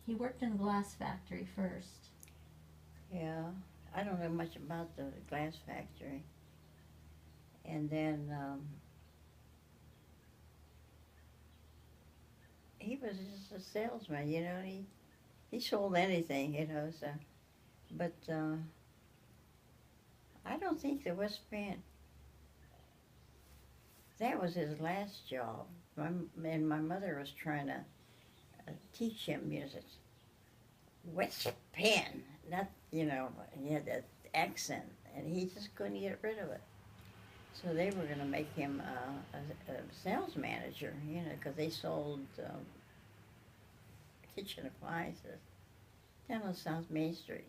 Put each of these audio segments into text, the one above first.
He worked in a glass factory first. Yeah, I don't know much about the glass factory. And then he was just a salesman, you know. He sold anything, you know. So, but I don't think the West Band. That was his last job. And my mother was trying to teach him music. West Penn, not, you know, he had that accent, and he just couldn't get rid of it. So they were going to make him a sales manager, you know, because they sold kitchen appliances down on South Main Street,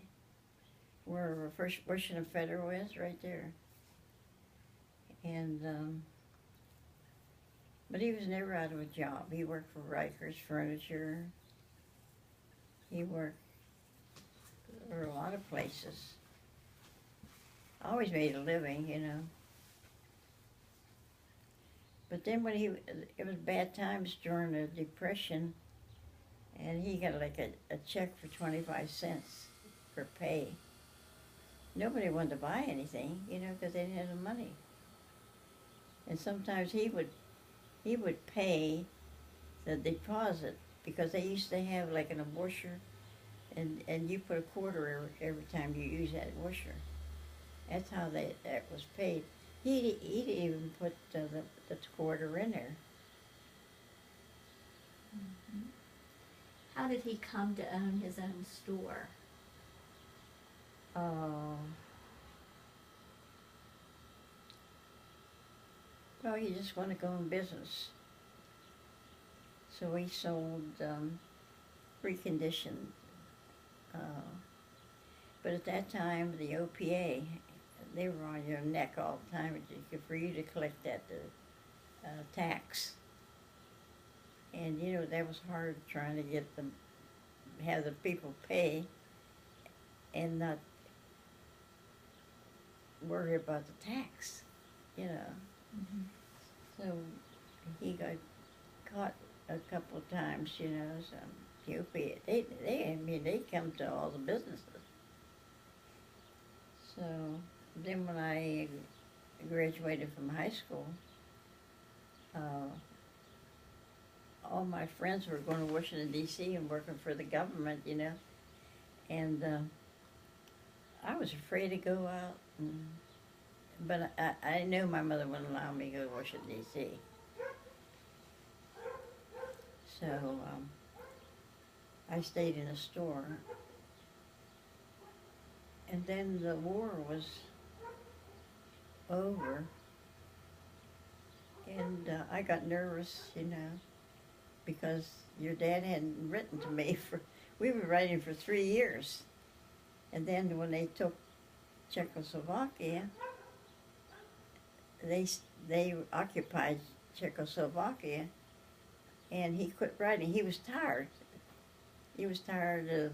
where First Bush and Federal is, right there. And but he was never out of a job. He worked for Rikers Furniture. He worked for a lot of places. Always made a living, you know. But then it was bad times during the Depression, and he got like a check for 25 cents for pay. Nobody wanted to buy anything, you know, because they didn't have the money. And sometimes he would pay the deposit because they used to have like an washer, and you put a quarter every time you use that washer. That's how that was paid. He'd even put the quarter in there. Mm-hmm. How did he come to own his own store? Uh, well, he just wanted to go in business. So he sold reconditioned. Uh, but at that time, the OPA, they were on your neck all the time for you to collect that tax. And, you know, that was hard trying to get them, have the people pay and not worry about the tax, you know. Mm-hmm. So he got caught a couple of times, you know. So the OPA, they come to all the businesses. So then when I graduated from high school, all my friends were going to Washington, D.C. and working for the government, you know. And I was afraid to go out. But I knew my mother wouldn't allow me to go to Washington, D.C. So I stayed in a store. And then the war was over. And I got nervous, you know, because your dad hadn't written to me we were writing for 3 years. And then when they took Czechoslovakia, they occupied Czechoslovakia, and he quit writing. He was tired. He was tired of,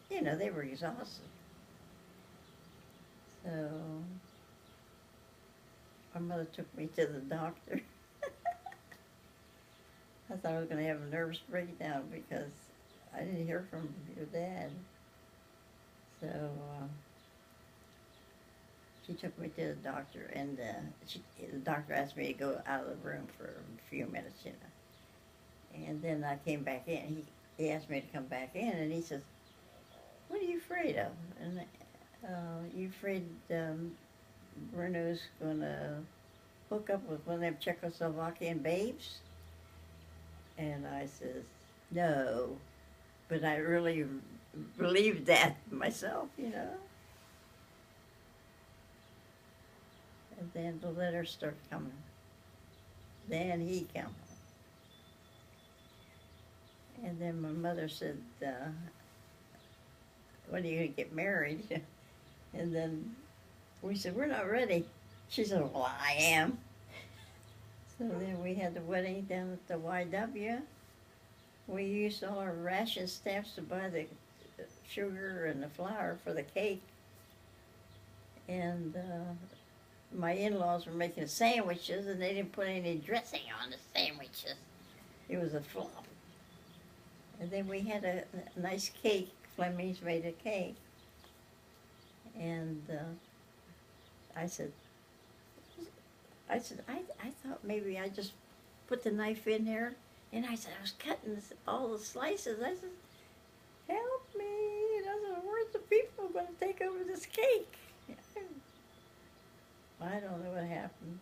you know, they were exhausted. So my mother took me to the doctor. I thought I was going to have a nervous breakdown because I didn't hear from your dad. So she took me to the doctor, and the doctor asked me to go out of the room for a few minutes, you know. And then I came back in. He asked me to come back in, and he says, "What are you afraid of?" And you afraid Bruno's going to hook up with one of them Czechoslovakian babes? And I says, "No," but I really believed that myself, you know. And then the letters start coming. Then he come. And then my mother said, "When are you going to get married?" And then we said, "We're not ready." She said, "Well, I am." So then we had the wedding down at the YW. We used all our ration stamps to buy the sugar and the flour for the cake. And my in-laws were making sandwiches, and they didn't put any dressing on the sandwiches. It was a flop. And then we had a nice cake. Fleming's made a cake. And I said, I thought maybe I just put the knife in there. And I said, I was cutting all the slices. I said, help me. I said, where's the people going to take over this cake? I don't know what happened.